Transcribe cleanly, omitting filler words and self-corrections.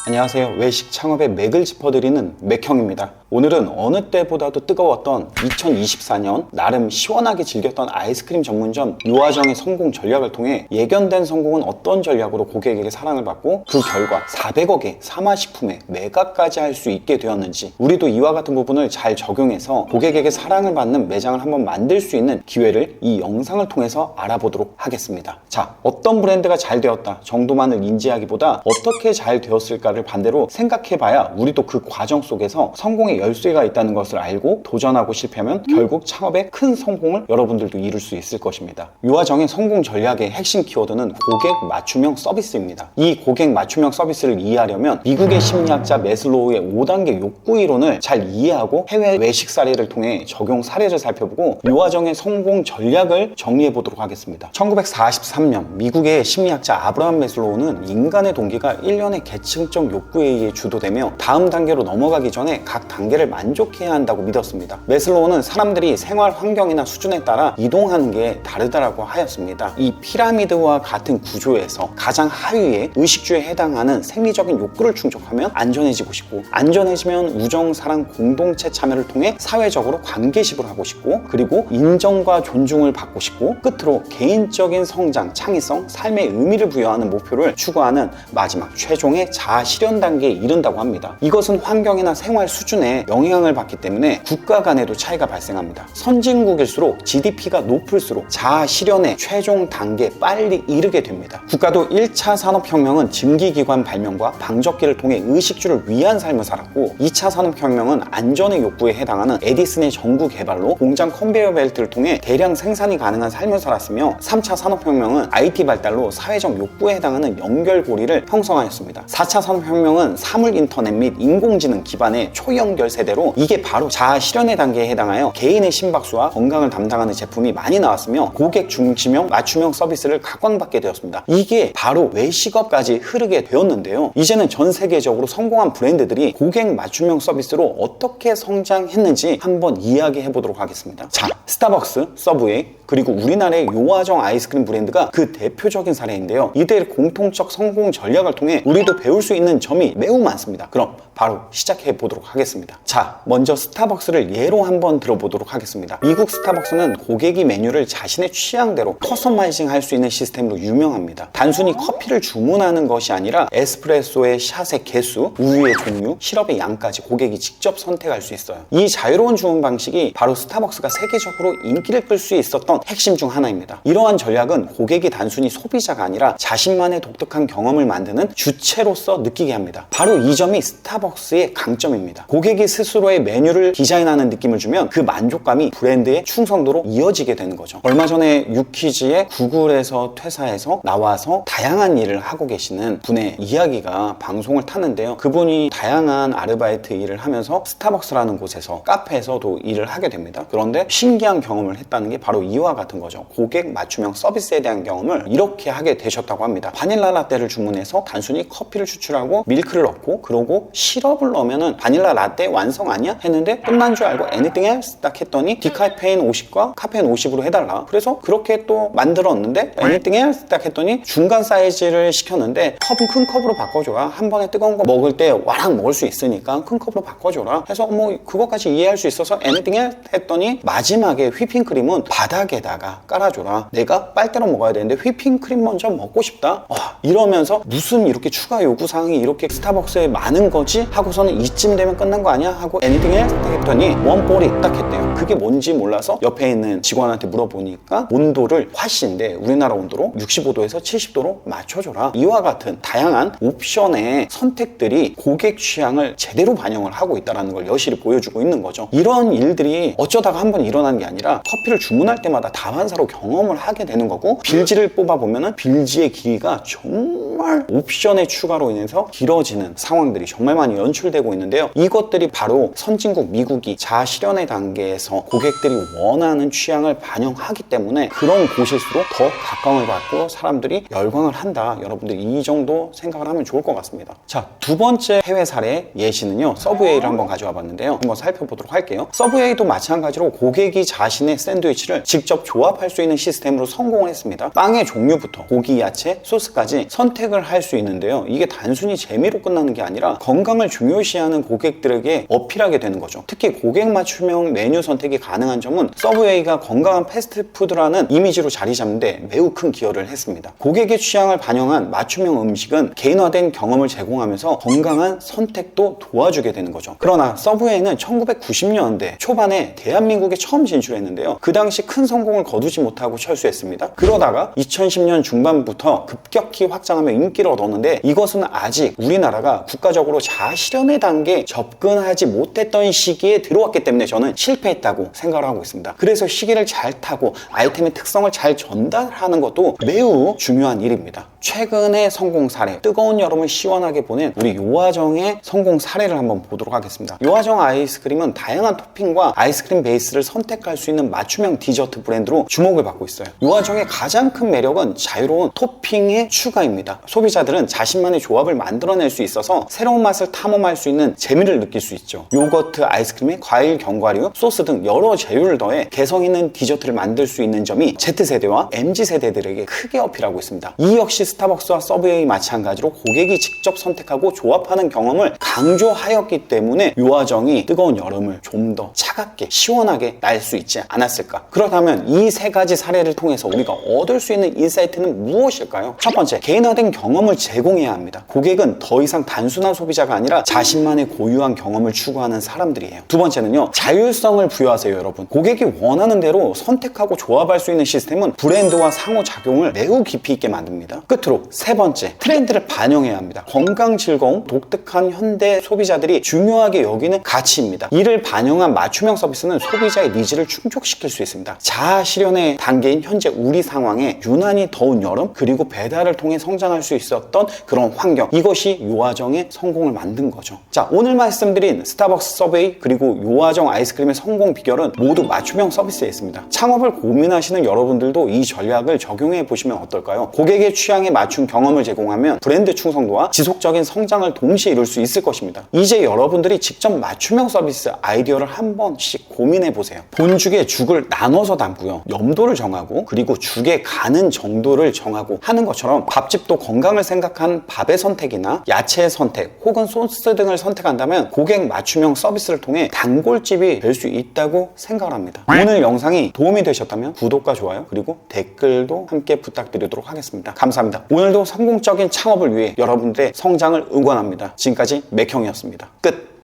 안녕하세요. 외식 창업의 맥을 짚어드리는 맥형입니다. 오늘은 어느 때보다도 뜨거웠던 2024년 나름 시원하게 즐겼던 아이스크림 전문점 요아정의 성공 전략을 통해 예견된 성공은 어떤 전략으로 고객에게 사랑을 받고 그 결과 400억의 사마식품에 매각까지 할 수 있게 되었는지, 우리도 이와 같은 부분을 잘 적용해서 고객에게 사랑을 받는 매장을 한번 만들 수 있는 기회를 이 영상을 통해서 알아보도록 하겠습니다. 자, 어떤 브랜드가 잘 되었다 정도만을 인지하기보다 어떻게 잘 되었을까를 반대로 생각해봐야 우리도 그 과정 속에서 성공의 열쇠가 있다는 것을 알고 도전하고 실패하면 결국 창업의 큰 성공을 여러분들도 이룰 수 있을 것입니다. 요아정의 성공 전략의 핵심 키워드는 고객 맞춤형 서비스입니다. 이 고객 맞춤형 서비스를 이해하려면 미국의 심리학자 매슬로우의 5단계 욕구 이론을 잘 이해하고 해외 외식 사례를 통해 적용 사례를 살펴보고 요아정의 성공 전략을 정리해 보도록 하겠습니다. 1943년 미국의 심리학자 아브라함 매슬로우는 인간의 동기가 일련의 계층적 욕구에 의해 주도되며 다음 단계로 넘어가기 전에 각 단계를 만족해야 한다고 믿었습니다. 매슬로우는 사람들이 생활 환경이나 수준에 따라 이동하는 게 다르다고 하였습니다. 이 피라미드와 같은 구조에서 가장 하위에 의식주에 해당하는 생리적인 욕구를 충족하면 안전해지고 싶고, 안전해지면 우정, 사랑, 공동체 참여를 통해 사회적으로 관계식을 하고 싶고, 그리고 인정과 존중을 받고 싶고, 끝으로 개인적인 성장, 창의성, 삶의 의미를 부여하는 목표를 추구하는 마지막 최종의 자아 실현 단계에 이른다고 합니다. 이것은 환경이나 생활 수준에 영향을 받기 때문에 국가 간에도 차이가 발생합니다. 선진국일수록 GDP가 높을수록 자아 실현의 최종 단계에 빨리 이르게 됩니다. 국가도 1차 산업혁명은 증기기관 발명과 방적기를 통해 의식주를 위한 삶을 살았고, 2차 산업혁명은 안전의 욕구에 해당하는 에디슨의 전구 개발로 공장 컨베이어 벨트를 통해 대량 생산이 가능한 삶을 살았으며, 3차 산업혁명은 IT 발달로 사회적 욕구에 해당하는 연결고리를 형성하였습니다. 4차 산업혁명은 사물 인터넷 및 인공지능 기반의 초연결 세대로 이게 바로 자아 실현의 단계에 해당하여 개인의 심박수와 건강을 담당하는 제품이 많이 나왔으며 고객 중심형 맞춤형 서비스를 각광받게 되었습니다. 이게 바로 외식업까지 흐르게 되었는데요. 이제는 전 세계적으로 성공한 브랜드들이 고객 맞춤형 서비스로 어떻게 성장했는지 한번 이야기해 보도록 하겠습니다. 자, 스타벅스, 서브웨이, 그리고 우리나라의 요아정 아이스크림 브랜드가 그 대표적인 사례인데요. 이들의 공통적 성공 전략을 통해 우리도 배울 수 있는 점이 매우 많습니다. 그럼 바로 시작해 보도록 하겠습니다. 자, 먼저 스타벅스를 예로 한번 들어보도록 하겠습니다. 미국 스타벅스는 고객이 메뉴를 자신의 취향대로 커스터마이징 할 수 있는 시스템으로 유명합니다. 단순히 커피를 주문하는 것이 아니라 에스프레소의 샷의 개수, 우유의 종류, 시럽의 양까지 고객이 직접 선택할 수 있어요. 이 자유로운 주문 방식이 바로 스타벅스가 세계적으로 인기를 끌 수 있었던 핵심 중 하나입니다. 이러한 전략은 고객이 단순히 소비자가 아니라 자신만의 독특한 경험을 만드는 주체로서 느끼게 합니다. 바로 이 점이 스타벅스의 강점입니다. 고객이 스스로의 메뉴를 디자인하는 느낌을 주면 그 만족감이 브랜드의 충성도로 이어지게 되는 거죠. 얼마 전에 유퀴즈의 구글에서 퇴사해서 나와서 다양한 일을 하고 계시는 분의 이야기가 방송을 탔는데요. 그분이 다양한 아르바이트 일을 하면서 스타벅스라는 곳에서 카페에서도 일을 하게 됩니다. 그런데 신기한 경험을 했다는 게 바로 이와 같은 거죠. 고객 맞춤형 서비스에 대한 경험을 이렇게 하게 되셨다고 합니다. 바닐라 라떼를 주문해서 단순히 커피를 추출하고 밀크를 넣고 그러고 시럽을 넣으면은 바닐라 라떼 완성 아니야? 했는데 끝난 줄 알고 anything else 딱 했더니 디카페인 50과 카페인 50으로 해달라. 그래서 그렇게 또 만들었는데 anything else 딱 했더니 중간 사이즈를 시켰는데 컵은 큰 컵으로 바꿔줘라. 한 번에 뜨거운 거 먹을 때 와랑 먹을 수 있으니까 큰 컵으로 바꿔줘라. 해서 뭐 그것까지 이해할 수 있어서 anything else 했더니 마지막에 휘핑크림은 바닥에다가 깔아줘라. 내가 빨대로 먹어야 되는데 휘핑크림 먼저 먹고 싶다. 이러면서 무슨 이렇게 추가 요구사항이 이렇게 스타벅스에 많은 거지? 하고서는 이쯤 되면 끝난 거 아니야? 하고 anything else 했더니 원볼이 딱 했대요. 그게 뭔지 몰라서 옆에 있는 직원한테 물어보니까 온도를 화씨인데 우리나라 온도로 65도에서 70도로 맞춰줘라. 이와 같은 다양한 옵션의 선택들이 고객 취향을 제대로 반영을 하고 있다는 걸 여실히 보여주고 있는 거죠. 이런 일들이 어쩌다가 한번 일어난 게 아니라 커피를 주문할 때마다 다반사로 경험을 하게 되는 거고, 빌지를 뽑아보면 빌지의 길이가 정말 옵션의 추가로 인해서 길어지는 상황들이 정말 많이 연출되고 있는데요. 이것들이 바로 선진국 미국이 자아 실현의 단계에서 고객들이 원하는 취향을 반영하기 때문에 그런 곳일수록 더 각광을 받고 사람들이 열광을 한다. 여러분들이 이 정도 생각을 하면 좋을 것 같습니다. 자, 두 번째 해외 사례 예시는요, 서브웨이를 한번 가져와 봤는데요. 한번 살펴보도록 할게요. 서브웨이도 마찬가지로 고객이 자신의 샌드위치를 직접 조합할 수 있는 시스템으로 성공을 했습니다. 빵의 종류부터 고기, 야채, 소스까지 선택을 선택을 할 수 있는데요. 이게 단순히 재미로 끝나는 게 아니라 건강을 중요시하는 고객들에게 어필하게 되는 거죠. 특히 고객 맞춤형 메뉴 선택이 가능한 점은 서브웨이가 건강한 패스트푸드라는 이미지로 자리 잡는데 매우 큰 기여를 했습니다. 고객의 취향을 반영한 맞춤형 음식은 개인화된 경험을 제공하면서 건강한 선택도 도와주게 되는 거죠. 그러나 서브웨이는 1990년대 초반에 대한민국에 처음 진출했는데요. 그 당시 큰 성공을 거두지 못하고 철수했습니다. 그러다가 2010년 중반부터 급격히 확장하며 인기를 얻었는데 이것은 아직 우리나라가 국가적으로 자아실현의 단계에 접근하지 못했던 시기에 들어왔기 때문에 저는 실패했다고 생각을 하고 있습니다. 그래서 시기를 잘 타고 아이템의 특성을 잘 전달하는 것도 매우 중요한 일입니다. 최근의 성공 사례, 뜨거운 여름을 시원하게 보낸 우리 요아정의 성공 사례를 한번 보도록 하겠습니다. 요아정 아이스크림은 다양한 토핑과 아이스크림 베이스를 선택할 수 있는 맞춤형 디저트 브랜드로 주목을 받고 있어요. 요아정의 가장 큰 매력은 자유로운 토핑의 추가입니다. 소비자들은 자신만의 조합을 만들어낼 수 있어서 새로운 맛을 탐험할 수 있는 재미를 느낄 수 있죠. 요거트, 아이스크림에 과일, 견과류, 소스 등 여러 재료를 더해 개성 있는 디저트를 만들 수 있는 점이 Z세대와 MZ세대들에게 크게 어필하고 있습니다. 이 역시 스타벅스와 서브웨이 마찬가지로 고객이 직접 선택하고 조합하는 경험을 강조하였기 때문에 요아정이 뜨거운 여름을 좀 더 차갑게 시원하게 날 수 있지 않았을까. 그렇다면 이 세 가지 사례를 통해서 우리가 얻을 수 있는 인사이트는 무엇일까요? 첫 번째, 개인화된 경험을 제공해야 합니다. 고객은 더 이상 단순한 소비자가 아니라 자신만의 고유한 경험을 추구하는 사람들이에요. 두 번째는요, 자율성을 부여하세요. 여러분, 고객이 원하는 대로 선택하고 조합할 수 있는 시스템은 브랜드와 상호작용을 매우 깊이 있게 만듭니다. 끝으로 세 번째, 트렌드를 반영해야 합니다. 건강, 즐거움, 독특한 현대 소비자들이 중요하게 여기는 가치입니다. 이를 반영한 맞춤형 서비스는 소비자의 니즈를 충족시킬 수 있습니다. 자아 실현의 단계인 현재 우리 상황에 유난히 더운 여름, 그리고 배달을 통해 성장할 수 있었던 그런 환경, 이것이 요아정의 성공을 만든 거죠. 자, 오늘 말씀드린 스타벅스, 서브웨이, 그리고 요아정 아이스크림의 성공 비결은 모두 맞춤형 서비스에 있습니다. 창업을 고민하시는 여러분들도 이 전략을 적용해 보시면 어떨까요? 고객의 취향에 맞춘 경험을 제공하면 브랜드 충성도와 지속적인 성장을 동시에 이룰 수 있을 것입니다. 이제 여러분들이 직접 맞춤형 서비스 아이디어를 한 번씩 고민해 보세요. 본죽에 죽을 나눠서 담고요, 염도를 정하고, 그리고 죽에 가는 정도를 정하고 하는 것처럼 밥집도 건강을 생각한 밥의 선택이나 야채의 선택 혹은 소스 등을 선택한다면 고객 맞춤형 서비스를 통해 단골집이 될 수 있다고 생각을 합니다. 오늘 영상이 도움이 되셨다면 구독과 좋아요 그리고 댓글도 함께 부탁드리도록 하겠습니다. 감사합니다. 오늘도 성공적인 창업을 위해 여러분들의 성장을 응원합니다. 지금까지 맥형이었습니다. 끝.